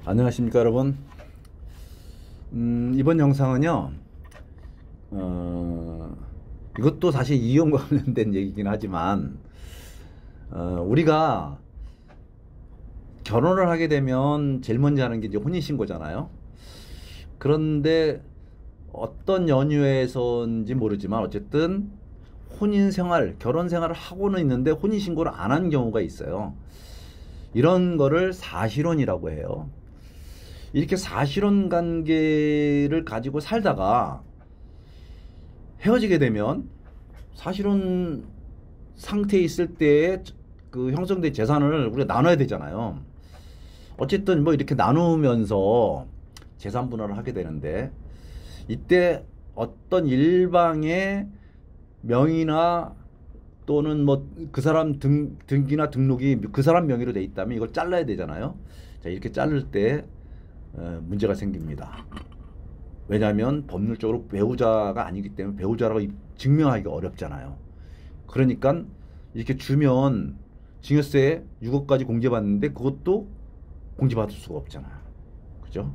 안녕하십니까 여러분. 이번 영상은요, 이것도 사실 이혼과 관련된 얘기긴 하지만, 우리가 결혼을 하게 되면 제일 먼저 하는 게 이제 혼인신고잖아요. 그런데 어떤 연유에서인지 모르지만 어쨌든 혼인생활, 결혼생활을 하고는 있는데 혼인신고를 안 한 경우가 있어요. 이런 거를 사실혼이라고 해요. 이렇게 사실혼 관계를 가지고 살다가 헤어지게 되면 사실혼 상태에 있을 때 그 형성된 재산을 우리가 나눠야 되잖아요. 어쨌든 뭐 이렇게 나누면서 재산 분할을 하게 되는데, 이때 어떤 일방의 명의나 또는 뭐 그 사람 등기나 등록이 그 사람 명의로 돼 있다면 이걸 잘라야 되잖아요. 자, 이렇게 자를 때 문제가 생깁니다. 왜냐하면 법률적으로 배우자가 아니기 때문에 배우자라고 증명하기가 어렵잖아요. 그러니까 이렇게 주면 증여세 6억까지 공제받는데 그것도 공제받을 수가 없잖아요. 그죠?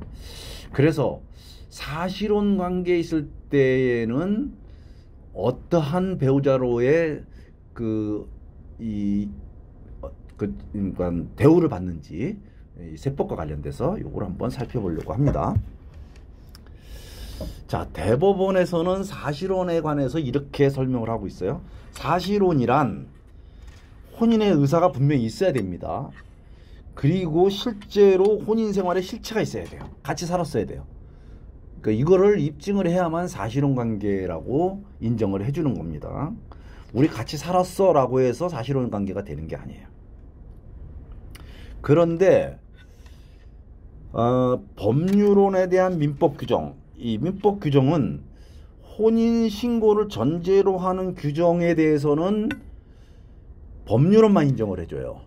그래서 사실혼 관계에 있을 때에는 어떠한 배우자로의 그러니까 대우를 받는지 세법과 관련돼서 요걸 한번 살펴보려고 합니다. 자, 대법원에서는 사실혼에 관해서 이렇게 설명을 하고 있어요. 사실혼이란 혼인의 의사가 분명히 있어야 됩니다. 그리고 실제로 혼인 생활에 실체가 있어야 돼요. 같이 살았어야 돼요. 그러니까 이거를 입증을 해야만 사실혼 관계라고 인정을 해주는 겁니다. 우리 같이 살았어 라고 해서 사실혼 관계가 되는 게 아니에요. 그런데 법률혼에 대한 민법 규정, 이 민법 규정은 혼인신고를 전제로 하는 규정에 대해서는 법률혼만 인정을 해줘요.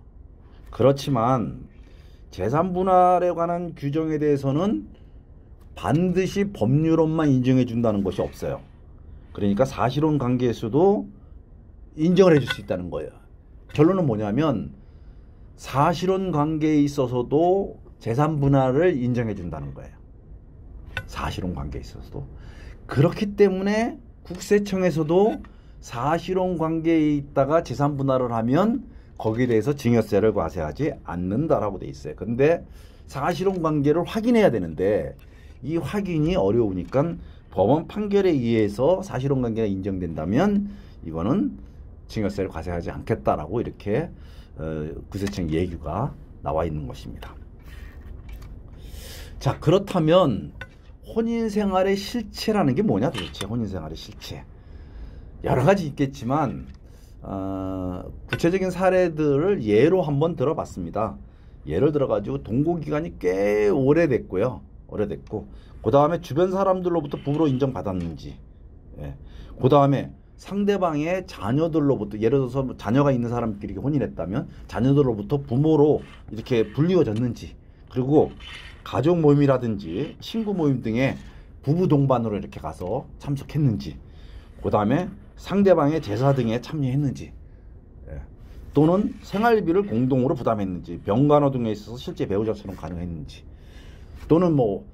그렇지만 재산분할에 관한 규정에 대해서는 반드시 법률혼만 인정해 준다는 것이 없어요. 그러니까 사실혼 관계에서도 인정을 해줄 수 있다는 거예요. 결론은 뭐냐면 사실혼 관계에 있어서도 재산분할을 인정해 준다는 거예요. 사실혼 관계에 있어서도. 그렇기 때문에 국세청에서도 사실혼 관계에 있다가 재산분할을 하면 거기에 대해서 증여세를 과세하지 않는다라고 돼 있어요. 근데 사실혼 관계를 확인해야 되는데 이 확인이 어려우니까 법원 판결에 의해서 사실혼 관계가 인정된다면 이거는 증여세를 과세하지 않겠다라고 이렇게 국세청 예규가 나와 있는 것입니다. 자, 그렇다면 혼인생활의 실체라는 게 뭐냐 도대체. 혼인생활의 실체 여러 가지 있겠지만 구체적인 사례들을 예로 한번 들어봤습니다. 예를 들어가지고 동거기간이 꽤 오래됐고요. 오래됐고 그 다음에 주변 사람들로부터 부부로 인정받았는지, 그 다음에 상대방의 자녀들로부터, 예를 들어서 뭐 자녀가 있는 사람끼리 혼인했다면 자녀들로부터 부모로 이렇게 불리워졌는지, 그리고 가족 모임이라든지 친구 모임 등에 부부 동반으로 이렇게 가서 참석했는지, 그 다음에 상대방의 제사 등에 참여했는지, 또는 생활비를 공동으로 부담했는지, 병간호 등에 있어서 실제 배우자처럼 가능했는지, 또는 뭐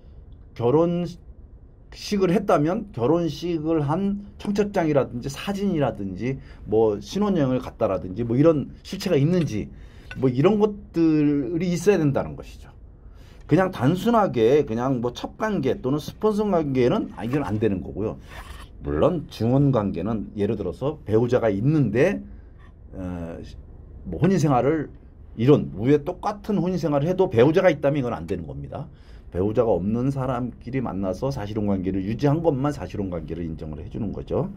결혼식을 했다면 결혼식을 한 청첩장이라든지 사진이라든지 뭐 신혼여행을 갔다라든지 뭐 이런 실체가 있는지, 뭐 이런 것들이 있어야 된다는 것이죠. 그냥 단순하게 그냥 뭐 첩관계 또는 스폰서 관계는 이건 안 되는 거고요. 물론 증혼 관계는 예를 들어서 배우자가 있는데 뭐 혼인생활을 이런 위에 똑같은 혼인생활을 해도 배우자가 있다면 이건 안 되는 겁니다. 배우자가 없는 사람끼리 만나서 사실혼 관계를 유지한 것만 사실혼 관계를 인정을 해주는 거죠.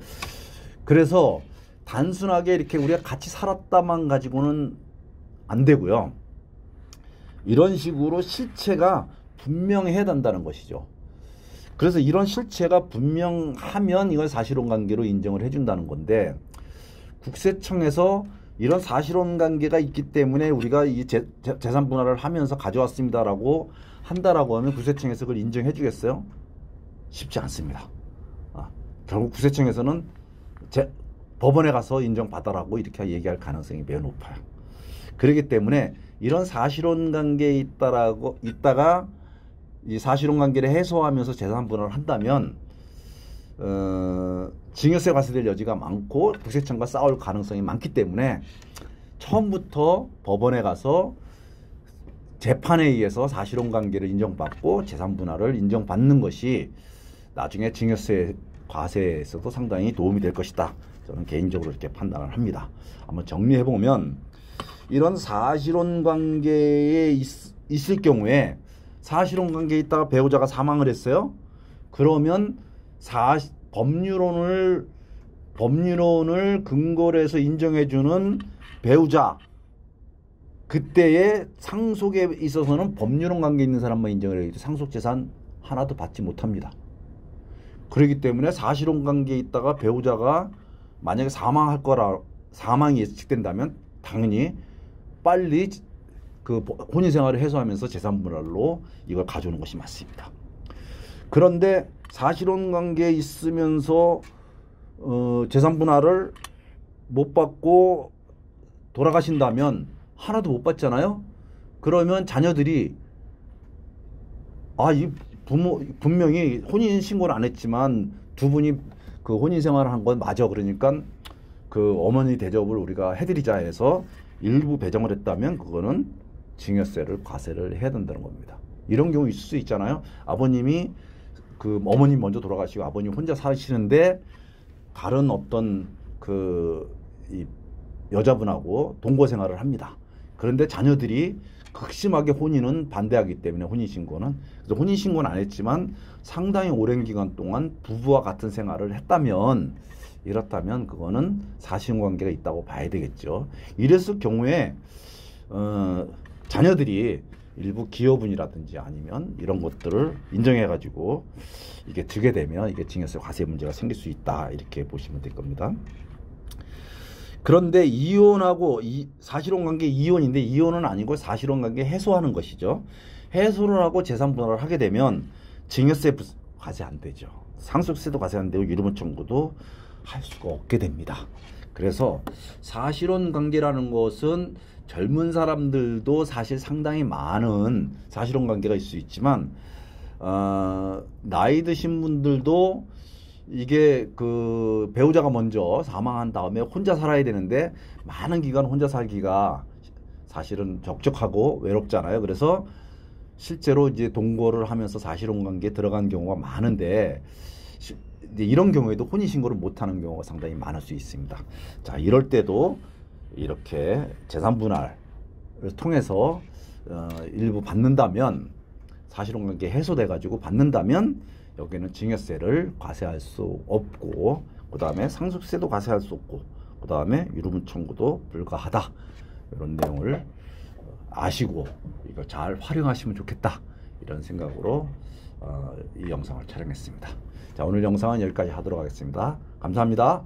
그래서 단순하게 이렇게 우리가 같이 살았다만 가지고는 안 되고요. 이런 식으로 실체가 분명해야 된다는 것이죠. 그래서 이런 실체가 분명하면 이걸 사실혼 관계로 인정을 해준다는 건데, 국세청에서 이런 사실혼 관계가 있기 때문에 우리가 이 재산 분할을 하면서 가져왔습니다라고 한다라고 하면 국세청에서 그걸 인정해 주겠어요? 쉽지 않습니다. 결국 국세청에서는 법원에 가서 인정받아라고 이렇게 얘기할 가능성이 매우 높아요. 그렇기 때문에 이런 사실혼 관계에 있다가 이 사실혼 관계를 해소하면서 재산 분할을 한다면 증여세 과세될 여지가 많고 국세청과 싸울 가능성이 많기 때문에 처음부터 법원에 가서 재판에 의해서 사실혼 관계를 인정받고 재산 분할을 인정받는 것이 나중에 증여세 과세에서도 상당히 도움이 될 것이다. 저는 개인적으로 이렇게 판단을 합니다. 한번 정리해 보면 이런 사실혼 관계에 있을 경우에 사실혼 관계에 있다가 배우자가 사망을 했어요. 그러면 법률론을 근거로 해서 인정해주는 배우자, 그때의 상속에 있어서는 법률론 관계에 있는 사람만 인정을 해야지 상속재산 하나도 받지 못합니다. 그렇기 때문에 사실혼 관계에 있다가 배우자가 만약에 사망이 예측된다면 당연히 빨리 그 혼인 생활을 해소하면서 재산 분할로 이걸 가져오는 것이 맞습니다. 그런데 사실혼 관계에 있으면서 재산 분할을 못 받고 돌아가신다면 하나도 못 받잖아요. 그러면 자녀들이 이 분명히 혼인 신고를 안 했지만 두 분이 그 혼인 생활을 한 건 맞아. 그러니까 그 어머니 대접을 우리가 해드리자 해서 일부 배정을 했다면 그거는 증여세를 과세를 해야 된다는 겁니다. 이런 경우 있을 수 있잖아요. 아버님이 그 어머님 먼저 돌아가시고 아버님 혼자 사시는데 다른 어떤 이 여자분하고 동거 생활을 합니다. 그런데 자녀들이 극심하게 혼인은 반대하기 때문에 혼인신고는, 그래서 혼인신고는 안 했지만 상당히 오랜 기간 동안 부부와 같은 생활을 했다면, 이렇다면 그거는 사실관계가 있다고 봐야 되겠죠. 이랬을 경우에 자녀들이 일부 기여분이라든지 아니면 이런 것들을 인정해가지고 이게 주게 되면 이게 증여세 과세 문제가 생길 수 있다, 이렇게 보시면 될 겁니다. 그런데 이혼하고 사실혼 관계 이혼인데 이혼은 아니고 사실혼 관계 해소하는 것이죠. 해소를 하고 재산 분할을 하게 되면 증여세 과세 안 되죠. 상속세도 과세 안 되고 유류분 청구도 할 수가 없게 됩니다. 그래서 사실혼 관계라는 것은 젊은 사람들도 사실 상당히 많은 사실혼 관계가 있을 수 있지만 나이 드신 분들도 이게 그 배우자가 먼저 사망한 다음에 혼자 살아야 되는데 많은 기간 혼자 살기가 사실은 적적하고 외롭잖아요. 그래서 실제로 이제 동거를 하면서 사실혼 관계에 들어간 경우가 많은데 이런 경우에도 혼인신고를 못하는 경우가 상당히 많을 수 있습니다. 자, 이럴 때도 이렇게 재산 분할을 통해서 일부 받는다면, 사실혼 관계 해소돼 가지고 받는다면 여기는 증여세를 과세할 수 없고, 그 다음에 상속세도 과세할 수 없고, 그 다음에 유류분 청구도 불가하다. 이런 내용을 아시고 이걸 잘 활용하시면 좋겠다, 이런 생각으로 이 영상을 촬영했습니다. 자, 오늘 영상은 여기까지 하도록 하겠습니다. 감사합니다.